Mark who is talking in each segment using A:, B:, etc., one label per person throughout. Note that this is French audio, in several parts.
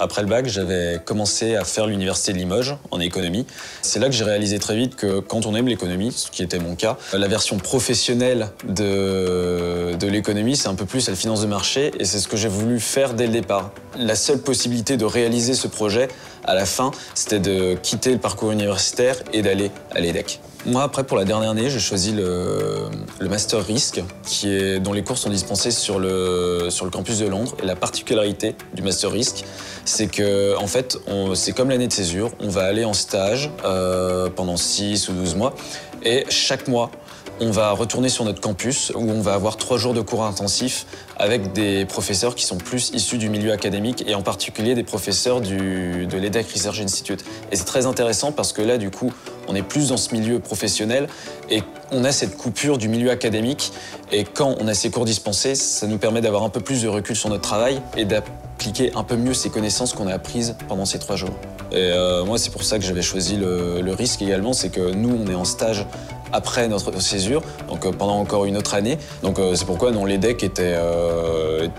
A: Après le bac, j'avais commencé à faire l'université de Limoges en économie. C'est là que j'ai réalisé très vite que quand on aime l'économie, ce qui était mon cas, la version professionnelle de l'économie, c'est un peu plus la finance de marché et c'est ce que j'ai voulu faire dès le départ. La seule possibilité de réaliser ce projet, à la fin, c'était de quitter le parcours universitaire et d'aller à l'EDEC. Moi, après, pour la dernière année, j'ai choisi le Master Risque, dont les cours sont dispensés sur le campus de Londres. Et la particularité du Master Risque, c'est que, en fait, c'est comme l'année de césure. On va aller en stage pendant 6 ou 12 mois. Et chaque mois, on va retourner sur notre campus où on va avoir 3 jours de cours intensifs avec des professeurs qui sont plus issus du milieu académique et en particulier des professeurs de l'EDEC Research Institute. Et c'est très intéressant parce que là, du coup, on est plus dans ce milieu professionnel et on a cette coupure du milieu académique. Et quand on a ces cours dispensés, ça nous permet d'avoir un peu plus de recul sur notre travail et d'appliquer un peu mieux ces connaissances qu'on a apprises pendant ces 3 jours. Et moi, c'est pour ça que j'avais choisi le risque également, c'est que nous, on est en stage après notre césure, donc pendant encore une autre année. Donc c'est pourquoi l'EDEC était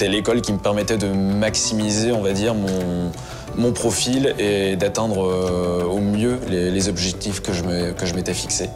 A: l'école qui me permettait de maximiser, on va dire, mon profil et d'atteindre au mieux les objectifs que je m'étais fixés.